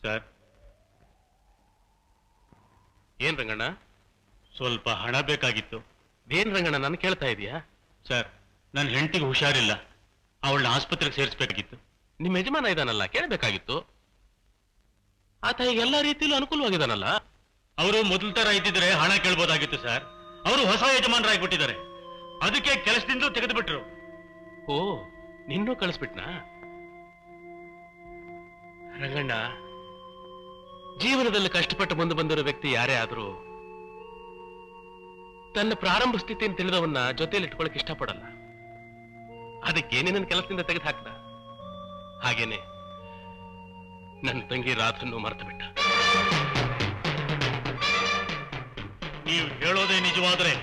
Sir. ಏನ್ ರಂಗಣ್ಣ? ಸ್ವಲ್ಪ ಹಣ ಬೇಕಾಗಿತ್ತು. ಏನ್ ರಂಗಣ್ಣ ನಾನು ಕೇಳ್ತಾ ಇದೀಯಾ? ಸರ್, ನನ್ನ ಹೆಂಡತಿಗೆ ಹುಷಾರಿಲ್ಲ, ಅವಳನ್ನ ಆಸ್ಪತ್ರೆಗೆ ಸೇರಿಸಬೇಕಾಗಿತ್ತು. ನಿಮ್ಮ ಯಜಮಾನ ಇದಾನಲ್ಲ, ಕೇಳಬೇಕಾಗಿತ್ತು. ಆತ ಈಗ ಎಲ್ಲಾ ರೀತಿಯಲ್ಲೂ ಅನುಕೂಲವಾಗಿದ್ದಾನಲ್ಲ. ಅವರು ಮೊದಲ ತರ ಇದ್ದಿದ್ರೆ ಹಣ ಕೇಳ್ಬೋದಾಗಿತ್ತು ಸರ್. ಅವರು ಹೊಸ ಯಜಮಾನರಾಗ್ಬಿಟ್ಟಿದ್ದಾರೆ, ಅದಕ್ಕೆ ಕೆಲಸದಿಂದ ತೆಗೆದು ಬಿಟ್ರು. ಓ, ನಿನ್ನೂ ಕಳಿಸ್ಬಿಟ್ನಾ? ರಂಗಣ್ಣ, ಜೀವನದಲ್ಲಿ ಕಷ್ಟಪಟ್ಟು ಮುಂದೆ ಬಂದಿರೋ ವ್ಯಕ್ತಿ ಯಾರೇ ಆದ್ರೂ ತನ್ನ ಪ್ರಾರಂಭ ಸ್ಥಿತಿಯನ್ನು ತಿಳಿದವನ್ನ ಜೊತೆಯಲ್ಲಿ ಇಟ್ಕೊಳಕ್ ಇಷ್ಟಪಡಲ್ಲ. ಅದಕ್ಕೆ ನಿನ್ನ ಕೆಲಸದಿಂದ ತೆಗೆದು ಹಾಕ್ದ. ಹಾಗೇನೆ ನನ್ನ ತಂಗಿ ರಾಧನ್ನು ಮರೆತು ಬಿಟ್ಟ. ನೀವು ಹೇಳೋದೇ ನಿಜವಾದ್ರೆ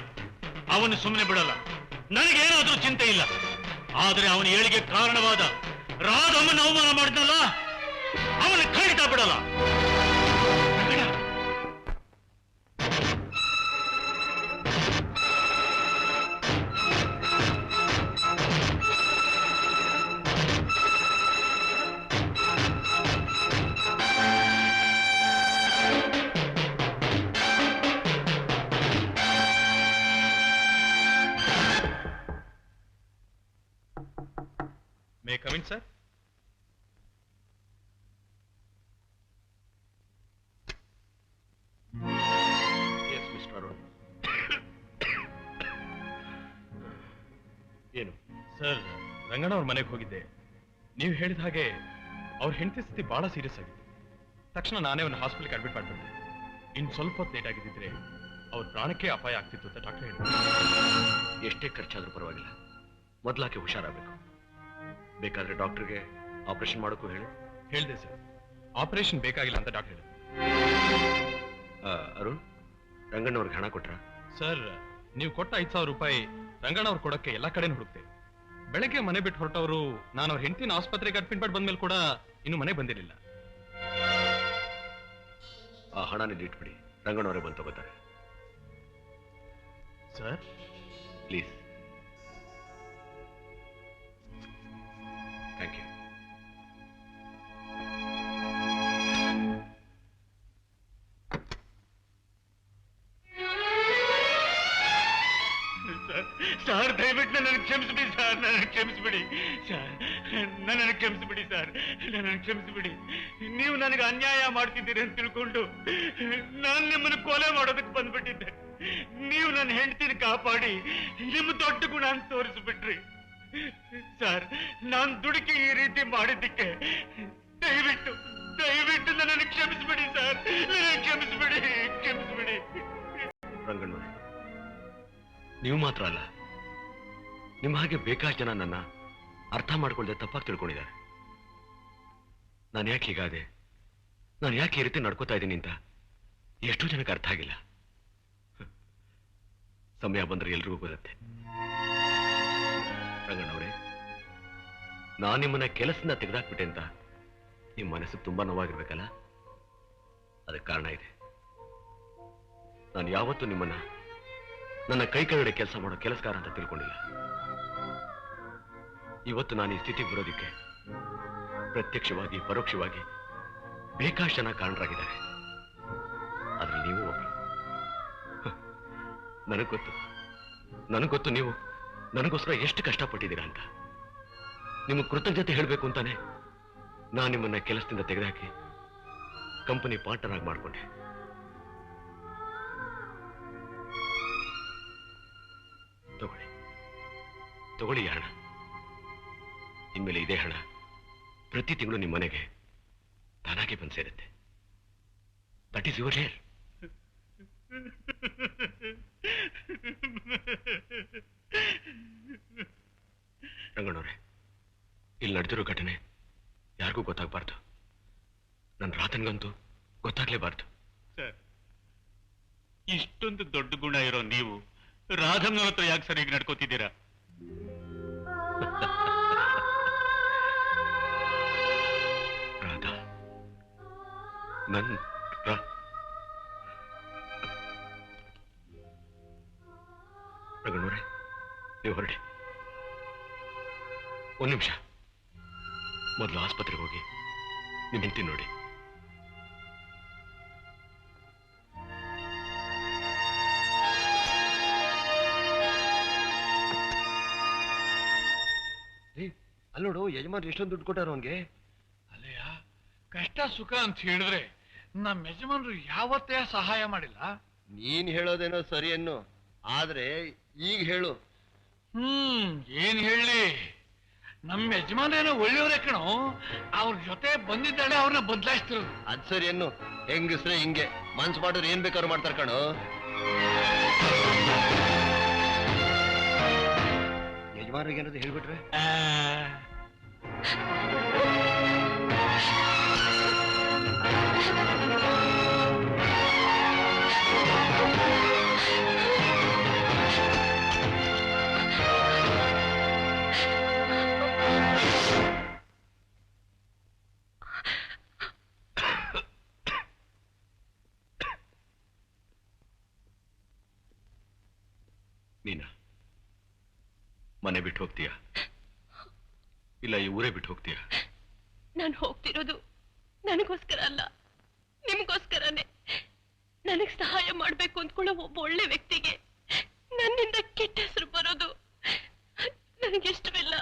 ಅವನು ಸುಮ್ಮನೆ ಬಿಡಲ್ಲ. ನನಗೇನಾದ್ರೂ ಚಿಂತೆ ಇಲ್ಲ, ಆದ್ರೆ ಅವನ ಏಳಿಗೆ ಕಾರಣವಾದ ರಾಧಮ್ಮನ್ನು ಅವಮಾನ ಮಾಡಿದ್ನಲ್ಲ, ಅವನು ಖಂಡಿತ ಬಿಡಲ್ಲ. May I come in, sir? Yes, Mr. Arun. ಏನು ಸರ್, ರಂಗಣ್ಣ ಅವ್ರ ಮನೆಗೆ ಹೋಗಿದ್ದೆ. ನೀವು ಹೇಳಿದ ಹಾಗೆ ಅವ್ರ ಹೆಂಡತಿ ಸ್ಥಿತಿ ಬಹಳ ಸೀರಿಯಸ್ ಆಗಿದೆ. ತಕ್ಷಣ ನಾನೇ ಒಂದು ಹಾಸ್ಪಿಟಲ್ಗೆ ಅಡ್ಮಿಟ್ ಮಾಡಿಬಿಟ್ಟೆ. ಇನ್ನು ಸ್ವಲ್ಪ ಹೊತ್ತು ಲೇಟ್ ಆಗಿದ್ದಿದ್ರೆ ಅವ್ರ ಪ್ರಾಣಕ್ಕೆ ಅಪಾಯ ಆಗ್ತಿತ್ತು ಅಂತ ಡಾಕ್ಟರ್ ಹೇಳಿದ್ರು. ಎಷ್ಟೇ ಖರ್ಚಾದ್ರೂ ಪರವಾಗಿಲ್ಲ, ಮೊದಲಾಕೆ ಹುಷಾರಾಗಬೇಕು. ಬೇಕಾದ್ರೆ ಡಾಕ್ಟರ್ಗೆ ಆಪರೇಷನ್ ಮಾಡೋಕ್ಕೂ ಹೇಳಿದೆ ಸರ್. ಆಪರೇಷನ್ ಬೇಕಾಗಿಲ್ಲ ಅಂತ ಡಾಕ್ಟರ್ ಹೇಳಿದ್ರು. ಅರುಣ್, ರಂಗಣ್ಣವ್ರಿಗೆ ಹಣ ಕೊಟ್ರ? ಸರ್, ನೀವು ಕೊಟ್ಟ 5,000 ರೂಪಾಯಿ ರಂಗಣ್ಣ ಅವ್ರು ಕೊಡಕ್ಕೆ ಎಲ್ಲ ಕಡೆ ಹುಡುಕ್ತೆ. ಬೆಳಗ್ಗೆ ಮನೆ ಬಿಟ್ಟು ಹೊರಟವರು ನಾನು ಅವ್ರ ಹೆಂಡತಿನ ಆಸ್ಪತ್ರೆಗೆ ಅಡ್ಮಿಟ್ ಮಾಡಿ ಬಂದ್ಮೇಲೆ ಕೂಡ ಇನ್ನು ಮನೆ ಬಂದಿರಲಿಲ್ಲ. ಆ ಹಣನ ಇಟ್ಬಿಡಿ, ರಂಗಣ್ಣವರೇ ಬಂದು ತಗೋತಾರೆ. Sir please. Thank you. Sir, ದಯವಿಟ್ಟು ನನ್ನನ್ನು ಕ್ಷಮಿಸ್ಬಿಡಿ ಸರ್, ನನ್ನನ್ನು ಕ್ಷಮಿಸ್ಬಿಡಿ ಸರ್, ನನ್ನನ್ನು ಕ್ಷಮಿಸ್ಬಿಡಿ ಸರ್, ನನ್ನನ್ನು ಕ್ಷಮಿಸ್ಬಿಡಿ. ನೀವು ನನಗೆ ಅನ್ಯಾಯ ಮಾಡ್ತಿದ್ದೀರಿ ಅಂತ ತಿಳ್ಕೊಂಡು ನಾನು ನಿಮ್ಮನ್ನು ಕೊಲೆ ಮಾಡೋದಕ್ಕೆ ಬಂದ್ಬಿಟ್ಟಿದ್ದೆ. ನೀವು ನನ್ನ ಹೆಂಡತಿನ ಕಾಪಾಡಿ ನಿಮ್ಮ ದೊಡ್ಡ ಗುಣ ಅಂತ ತೋರಿಸ್ಬಿಟ್ರಿ ಸರ್. ನಾನು ದುಡುಕಿ ಈ ರೀತಿ ಮಾಡಿದ್ದಕ್ಕೆ ದಯವಿಟ್ಟು ದಯವಿಟ್ಟು ನನ್ನನ್ನು ಕ್ಷಮಿಸ್ಬಿಡಿ ಸರ್, ನನ್ನನ್ನು ಕ್ಷಮಿಸ್ಬಿಡಿ, ಕ್ಷಮಿಸ್ಬಿಡಿ. ರಂಗಣ್ಣವರೇ, ನೀವು ಮಾತ್ರ ಅಲ್ಲ, ನಿಮ್ಮ ಹಾಗೆ ಬೇಕಾದ ಜನ ನನ್ನ ಅರ್ಥ ಮಾಡ್ಕೊಳ್ಳದೆ ತಪ್ಪಾಗಿ ತಿಳ್ಕೊಂಡಿದ್ದಾರೆ. ನಾನು ಯಾಕೆ ಹೀಗಾದೆ, ನಾನು ಯಾಕೆ ಈ ರೀತಿ ನಡ್ಕೋತಾ ಇದ್ದೀನಿ ಅಂತ ಎಷ್ಟೋ ಜನಕ್ಕೆ ಅರ್ಥ ಆಗಿಲ್ಲ. ಸಮಯ ಬಂದ್ರೆ ಎಲ್ರಿಗೂ ಗೊತ್ತೇ. ರಂಗಣ್ಣವರೇ, ನಾನು ನಿಮ್ಮನ್ನ ಕೆಲಸದಿಂದ ತೆಗೆದಾಕ್ಬಿಟ್ಟೆ ಅಂತ ನಿಮ್ಮ ಮನಸ್ಸು ತುಂಬಾ ನೋವಾಗಿರ್ಬೇಕಲ್ಲ. ಅದಕ್ಕೆ ಕಾರಣ ಇದೆ. ನಾನು ಯಾವತ್ತೂ ನಿಮ್ಮನ್ನ ನನ್ನ ಕೈ ಕೆಳಗಡೆ ಕೆಲಸ ಮಾಡೋ ಕೆಲಸಗಾರ ಅಂತ ತಿಳ್ಕೊಂಡಿಲ್ಲ. ಇವತ್ತು ನಾನು ಈ ಸ್ಥಿತಿಗೆ ಬರೋದಿಕ್ಕೆ ಪ್ರತ್ಯಕ್ಷವಾಗಿ ಪರೋಕ್ಷವಾಗಿ ಬೇಕಾಷ್ಟು ಜನ ಕಾರಣರಾಗಿದ್ದಾರೆ. ಆದ್ರೆ ನೀವು ಒಬ್ಬರು. ನನಗೆ ಗೊತ್ತು ನೀವು ನನಗೋಸ್ಕರ ಎಷ್ಟು ಕಷ್ಟಪಟ್ಟಿದ್ದೀರಾ ಅಂತ. ನಿಮಗೆ ಕೃತಜ್ಞತೆ ಹೇಳಬೇಕು ಅಂತಾನೆ ನಾನು ನಿಮ್ಮನ್ನ ಕೆಲಸದಿಂದ ತೆಗೆದುಹಾಕಿ ಕಂಪನಿ ಪಾರ್ಟ್ನರ್ ಆಗಿ ಮಾಡಿಕೊಂಡೆ. ತಗೊಳ್ಳಿ ಹಣ. ಇನ್ಮೇಲೆ ಇದೇ ಹಣ ಪ್ರತಿ ತಿಂಗಳು ನಿಮ್ಮ ಮನೆಗೆ ತಾನಾಗೆ ಬಂದು ಸೇರುತ್ತೆ. That is your share. ರಂಗಣ್ಣವ್ರೆ, ಇಲ್ಲಿ ನಡೆದಿರೋ ಘಟನೆ ಯಾರಿಗೂ ಗೊತ್ತಾಗಬಾರ್ದು. ನನ್ನ ರಾಧನ್ಗಂತೂ ಗೊತ್ತಾಗ್ಲೇಬಾರ್ದು. ಸರ್, ಇಷ್ಟೊಂದು ದೊಡ್ಡ ಗುಣ ಇರೋ ನೀವು ರಾಧಮ್ನ ಹತ್ರ ಯಾಕೆ ಸರಿಯಾಗಿ ನಡ್ಕೋತಿದ್ದೀರಾ? ರಾಧಾ, ರಂಗಣ್ಣವ್ರೆ, ನೀವು ಹೊರಡಿ. ಒಂದು ನಿಮಿಷ, ಮೊದಲು ಆಸ್ಪತ್ರೆಗೆ ಹೋಗಿ ನಿಮ್ಮ ಹೆಂಡತಿ ನೋಡಿ. ಅಲ್ಲಿ ನೋಡು, ಯಜಮಾನ್ರು ಎಷ್ಟೊಂದು ದುಡ್ಡು ಕೊಟ್ಟಾರ ಅವನ್ಗೆ. ಅಲ್ಲಯ್ಯ, ಕಷ್ಟ ಸುಖ ಅಂತ ಹೇಳಿದ್ರೆ ನಮ್ಮ ಯಜಮಾನ್ರು ಯಾವತ್ತೇ ಸಹಾಯ ಮಾಡಿಲ್ಲ. ನೀನ್ ಹೇಳೋದೇನೋ ಸರಿ ಅನ್ನು, ಆದ್ರೆ ಈಗ ಹೇಳು. ಏನ್ ಹೇಳಿ, ನಮ್ಮ ಯಜಮಾನೇನೋ ಒಳ್ಳೆಯವರೇ ಕಣೋ. ಅವ್ರ ಜೊತೆ ಬಂದಿದ್ದಾಳೆ ಅವ್ರನ್ನ ಬದಲಾಯಿಸ್ತಿರೋದು. ಅದ್ ಸರಿ ಅನ್ನು, ಹೆಂಗಸ್ರೆ ಹಿಂಗೆ ಮನ್ಸ್ ಮಾಡಿದ್ರೆ ಏನ್ ಬೇಕಾದ್ರು ಮಾಡ್ತಾರ ಕಣೋ. ಯಜಮಾನ್ರಿಗೆ ಏನಾದ್ರು ಹೇಳ್ಬಿಟ್ರೆ ನೀನಾ ಮನೆ ಬಿಟ್ಟು ಹೋಗ್ತೀಯಾ ಇಲ್ಲ ಈ ಊರೇ ಬಿಟ್ಟು ಹೋಗ್ತೀಯಾ? ನಾನು ಹೋಗ್ತಿರೋದು ನನಗೋಸ್ಕರ ಅಲ್ಲ, ನಿಮ್ಗೋಸ್ಕರನೇ. ನನಗ್ ಸಹಾಯ ಮಾಡ್ಬೇಕು ಅಂದ್ಕೊಳ್ಳೋ ಒಬ್ಬ ಒಳ್ಳೆ ವ್ಯಕ್ತಿಗೆ ನನ್ನಿಂದ ಕೆಟ್ಟ ಹೆಸರು ಬರೋದು ನನಗಿಷ್ಟವಿಲ್ಲ.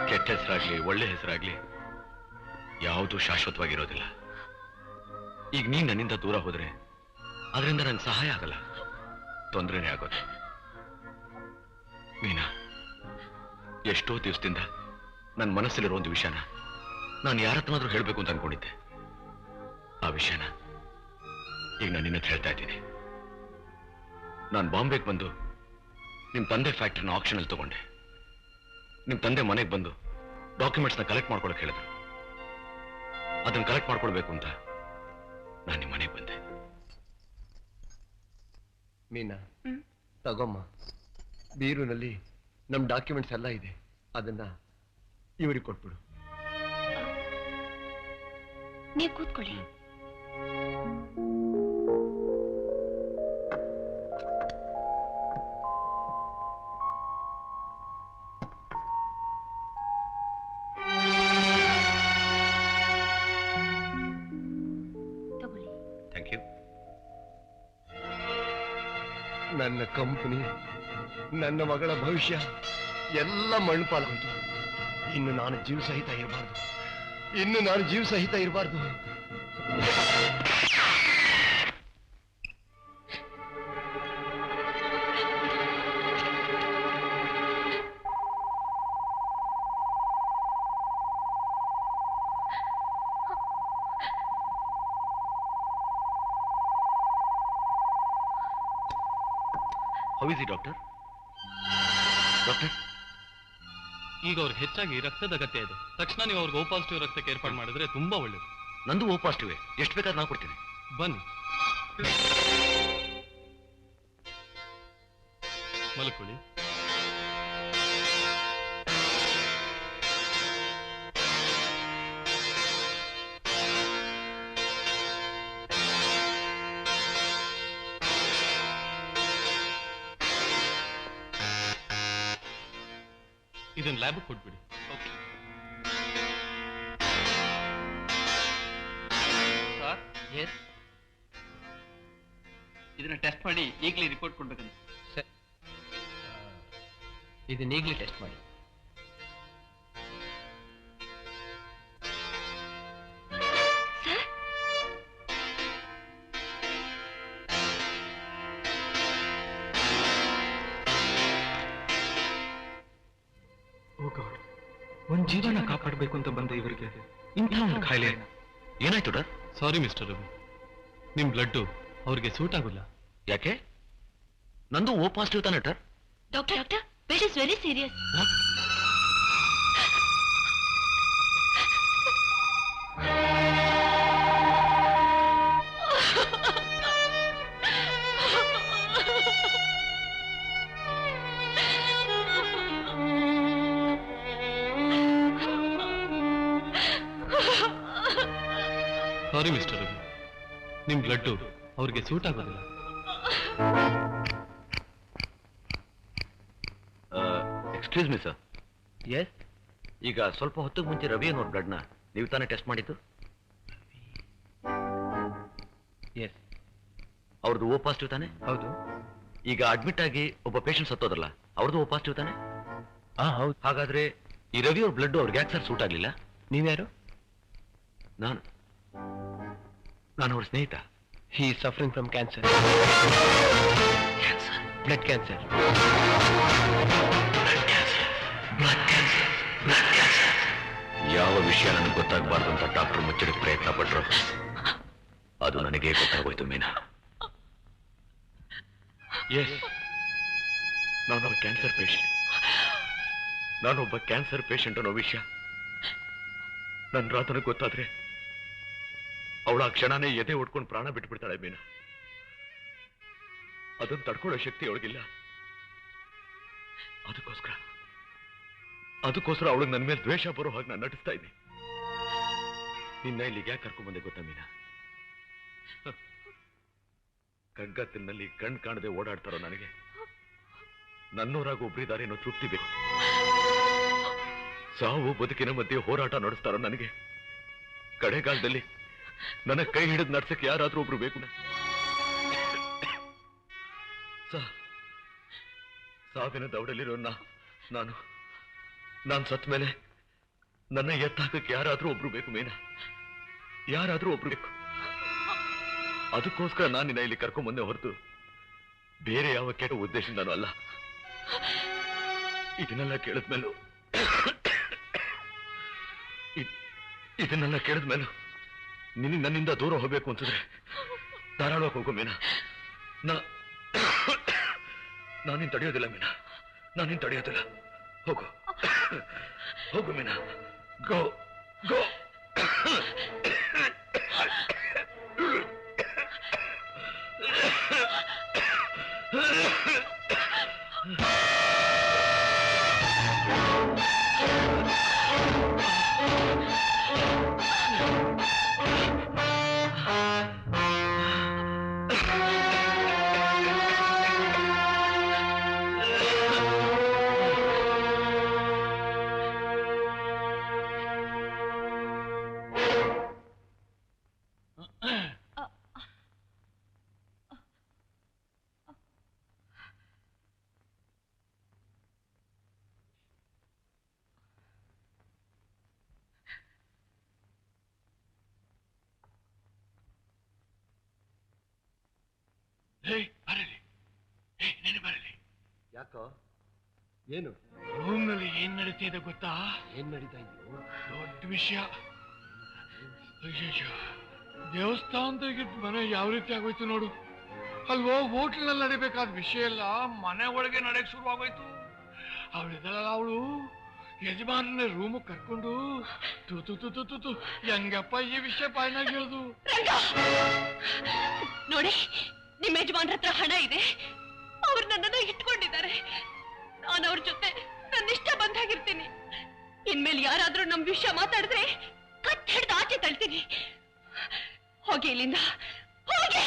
ಕೆಟ್ಟ ಹೆಸರಾಗ್ಲಿ ಒಳ್ಳೆ ಹೆಸರಾಗ್ಲಿ ಯಾವುದೂ ಶಾಶ್ವತವಾಗಿರೋದಿಲ್ಲ. ಈಗ ನೀನ್ ನನ್ನಿಂದ ದೂರ ಹೋದ್ರೆ ಅದರಿಂದ ನಂಗೆ ಸಹಾಯ ಆಗಲ್ಲ, ತೊಂದರೆನೇ ಆಗೋದು. ಮೀನಾ, ಎಷ್ಟೋ ದಿವಸದಿಂದ ನನ್ನ ಮನಸ್ಸಲ್ಲಿರೋ ಒಂದು ವಿಷಯನ ನಾನು ಯಾರತ್ರನಾದ್ರೂ ಹೇಳ್ಬೇಕು ಅಂತ ಅನ್ಕೊಂಡಿದ್ದೆ. ಆ ವಿಷಯನ ಈಗ ನಾನು ನಿನ್ನ ಹೇಳ್ತಾ ಇದ್ದೀನಿ. ನಾನು ಬಾಂಬೆಗೆ ಬಂದು ನಿಮ್ ತಂದೆ ಫ್ಯಾಕ್ಟ್ರಿನ ಆಕ್ಷನ್ ಅಲ್ಲಿ ತಗೊಂಡೆ. ನಿಮ್ ತಂದೆ ಮನೆಗೆ ಬಂದು ಡಾಕ್ಯುಮೆಂಟ್ಸ್ನ ಕಲೆಕ್ಟ್ ಮಾಡ್ಕೊಳಕ್ ಹೇಳಿದ್ರು. ಅದನ್ನ ಕಲೆಕ್ಟ್ ಮಾಡ್ಕೊಳ್ಬೇಕು ಅಂತ ನಾನು ನಿಮ್ಮ ಮನೆಗೆ ಬಂದೆ. ಮೀನಾ, ತಗೊಮ್ಮ, ಬೀರುನಲ್ಲಿ ನಮ್ ಡಾಕ್ಯುಮೆಂಟ್ಸ್ ಎಲ್ಲ ಇದೆ, ಅದನ್ನ ಇವರಿಗೆ ಕೊಟ್ಬಿಡು. ನೀವು ಕೂತ್ಕೊಳ್ಳಿ. ತಗೊಳ್ಳಿ. Thank you. ನನ್ನ ಕಂಪನಿ, ನನ್ನ ಮಗಳ ಭವಿಷ್ಯ ಎಲ್ಲ ಮಣ್ಣುಪಾಲಾಯಿತು. ಇನ್ನು ನಾನು ಜೀವ ಸಹಿತ ಇರಬಾರ್ದು. How is it doctor? Doctor, ಈಗ ಅವ್ರಿಗೆ ಹೆಚ್ಚಾಗಿ ರಕ್ತದ ಅಗತ್ಯ ಇದೆ. ತಕ್ಷಣ ನೀವು ಅವ್ರಿಗೆ ಓ ಪಾಸಿಟಿವ್ ರಕ್ತಕ್ಕೆ ಏರ್ಪಾಡು ಮಾಡಿದ್ರೆ ತುಂಬಾ ಒಳ್ಳೇದು. ನಂದು ಓ ಪಾಸಿಟಿವ್, ಎಷ್ಟು ಬೇಕಾದ್ರೆ ನಾನು ಕೊಡ್ತೀನಿ. ಬನ್ನಿ, ಮಲ್ಕೊಳ್ಳಿ. ಇದನ್ನ ಲ್ಯಾಬ್ ಕೊಟ್ಬಿಡಿ. ಸರ್, ಎಸ್, ಇದನ್ನ ಟೆಸ್ಟ್ ಮಾಡಿ ಈಗಲೇ ರಿಪೋರ್ಟ್ ಕೊಡ್ಬೇಕಂತ. ಸರ್, ಇದನ್ನ ಈಗಲೇ ಟೆಸ್ಟ್ ಮಾಡಿ. ಒಂದ್ ಜೀವನ ಕಾಪಾಡಬೇಕು ಅಂತ ಬಂದ ಇವರಿಗೆ ಇಂಥ ಒಂದು ಕಾಯಿಲೆ. ಏನಾಯ್ತು ಡಾಕ್ಟರ್? ಸಾರಿ ಮಿಸ್ಟರ್ ರವಿ, ನಿಮ್ ಬ್ಲಡ್ ಅವ್ರಿಗೆ ಸೂಟ್ ಆಗುಲ್ಲ. ಯಾಕೆ? ನಂದು ಓ ಪಾಸಿಟಿವ್ ತಾನೆ doctor. Doctor, patient is very serious. Sorry mister Ravi, ನಿಮ್ ಬ್ಲಡ್ ಅವ್ರಿಗೆ ಸೂಟ್ ಆಗೋದಿಲ್ಲ. Excuse me sir. ಎಸ್, ಈಗ ಸ್ವಲ್ಪ ಹೊತ್ತಿಗೆ ಮುಂಚೆ ರವಿ ಅನ್ನೋರ್ ಬ್ಲಡ್ನ ನೀವು ತಾನೇ ಟೆಸ್ಟ್ ಮಾಡಿದ್ದು? ಎಸ್. ಅವ್ರದ್ದು ಓ ಪಾಸಿಟಿವ್ ತಾನೆ? ಹೌದು. ಈಗ ಅಡ್ಮಿಟ್ ಆಗಿ ಒಬ್ಬ ಪೇಷಂಟ್ ಸತ್ತೋದ್ರಲ್ಲ, ಅವ್ರದ್ದು ಓ ಪಾಸಿಟಿವ್ ತಾನೆ? ಹೌದು. ಹಾಗಾದ್ರೆ ಈ ರವಿ ಅವ್ರ ಬ್ಲಡ್ ಅವ್ರಿಗೆ ಯಾಕೆ ಸರ್ ಸೂಟ್ ಆಗ್ಲಿಲ್ಲ? ನೀವ್ಯಾರು? ನಾನು ಅವ್ರ ಸ್ನೇಹಿತ. He suffering from cancer. Blood cancer. ಯಾವ ವಿಷಯ ನನಗೆ ಗೊತ್ತಾಗಬಾರ್ದು ಅಂತ ಡಾಕ್ಟರ್ ಮುಚ್ಚಡಕ್ಕೆ ಪ್ರಯತ್ನ ಪಟ್ರು. ಅದು ನನಗೆ ಗೊತ್ತಾಗೋಯ್ತು ಮೀನಾ. ಎಸ್, ನಾನೊಬ್ಬ ಕ್ಯಾನ್ಸರ್ ಪೇಷಂಟ್. ನಾನೊಬ್ಬ ಕ್ಯಾನ್ಸರ್ ಪೇಷಂಟ್ ಅನ್ನೋ ವಿಷಯ ನನ್ನ ರಾತನಿಗೆ ಗೊತ್ತಾದ್ರೆ ಅವಳ ಆ ಕ್ಷಣನೇ ಎದೆ ಹೊಡ್ಕೊಂಡು ಪ್ರಾಣ ಬಿಟ್ಬಿಡ್ತಾಳೆ ಮೀನಾ. ಅದನ್ನು ತಡ್ಕೊಳ್ಳೋ ಶಕ್ತಿ ಅವಳಿಗಿಲ್ಲ. ಅದಕ್ಕೋಸ್ಕರ ಅವಳಿಗೆ ನನ್ನ ಮೇಲೆ ದ್ವೇಷ ಬರೋ ಹಾಗೆ ನಾನು ನಟಿಸ್ತಾ ಇದ್ದೀನಿ. ನಿನ್ನ ಇಲ್ಲಿಗೆ ಯಾಕೆ ಕರ್ಕೊಂಡ್ಬಂದೆ ಗೊತ್ತಾ ಮೀನಾ? ಕಗ್ಗತ್ತಿನಲ್ಲಿ ಕಣ್ ಕಾಣದೆ ಓಡಾಡ್ತಾರೋ ನನಗೆ ನನ್ನೂರಾಗ ಒಬ್ರಿದ್ದಾರೆ ಅನ್ನೋ ತೃಪ್ತಿ ಬೇಕು. ಸಾವು ಬದುಕಿನ ಮಧ್ಯೆ ಹೋರಾಟ ನಡೆಸ್ತಾರೋ ನನಗೆ ಕಡೆಗಾಲದಲ್ಲಿ ನನ್ನ ಕೈ ಹಿಡಿದು ನಡ್ಸಕ್ಕೆ ಯಾರಾದ್ರೂ ಒಬ್ರು ಬೇಕು. ಸಾವಿನ ದೌಡಲ್ಲಿರೋ ನಾನು ಸತ್ ಮೇಲೆ ನನ್ನ ಎತ್ತಾಕಕ್ಕೆ ಯಾರಾದ್ರೂ ಒಬ್ರು ಬೇಕು ಮೀನಾ. ಯಾರಾದ್ರೂ ಒಬ್ರು ಬೇಕು. ಅದಕ್ಕೋಸ್ಕರ ನಾನು ನಿನ್ನ ಇಲ್ಲಿ ಕರ್ಕೊಂಡ್ ಬಂದೆ ಹೊರತು ಬೇರೆ ಯಾವ ಕೆಟ್ಟ ಉದ್ದೇಶದಿಂದನೂ ಅಲ್ಲ. ಇದನ್ನೆಲ್ಲ ಕೇಳಿದ್ಮೇಲೂ ನನ್ನಿಂದ ದೂರ ಹೋಗ್ಬೇಕು ಅನ್ಸಿದ್ರೆ ಧಾರಾಳವಾಗಿ ಹೋಗು ಮೀನಾ. ನಾನಿನ್ ತಡೆಯೋದಿಲ್ಲ ಮೀನಾ, ನಾನಿನ್ ತಡೆಯೋದಿಲ್ಲ. ಹೋಗು ಮೀನಾ, ಗೋ. ಬರಲಿ. ಯಾಕೋ? ಏನು ರೂಮ್ನಲ್ಲಿ ಏನ್ ನಡೀತಿದೆ ಗೊತ್ತಾ? ಏನ್ ನಡೀತಾ ಇದೆಯೋ? ದೊಡ್ಡ ವಿಷಯ. ಅಯ್ಯಯ್ಯೋ, ದೇವಸ್ಥಾನದಾಗಿದ್ದ ಮನೆ ಯಾವ ರೀತಿ ಆಗೋಯ್ತು ನೋಡು. ಅಲ್ವೋ, ಹೋಟ್ಲ್ನಲ್ಲಿ ನಡಿಬೇಕಾದ ವಿಷಯ ಎಲ್ಲ ಮನೆ ಒಳಗೆ ನಡೆಯಕ್ ಶುರು ಆಗೋಯ್ತು. ಅವಳು ಯಜಮಾನನ ರೂಮ್ ಕರ್ಕೊಂಡು ತು ಹೆಂಗಪ್ಪ ಈ ವಿಷಯ ಬಾಯ್ನಾಗ ಹೇಳುದು? ನೋಡಿ, ನಿಮ್ಮ ಯಜಮಾನ್ರ ಹತ್ರ ಹಣ ಇದೆ, ಅವ್ರು ನನ್ನನ್ನ ಇಟ್ಕೊಂಡಿದ್ದಾರೆ. ನಾನು ಅವ್ರ ಜೊತೆ ನನ್ನಿಷ್ಟ ಬಂದಾಗಿರ್ತೀನಿ. ಇನ್ಮೇಲೆ ಯಾರಾದ್ರೂ ನಮ್ ವಿಷಯ ಮಾತಾಡಿದ್ರೆ ಕತ್ ಹಿಡ್ದು ಆಚೆ ತಳ್ತೀನಿ. ಹೋಗಿ ಇಲ್ಲಿಂದ, ಹೋಗಿ.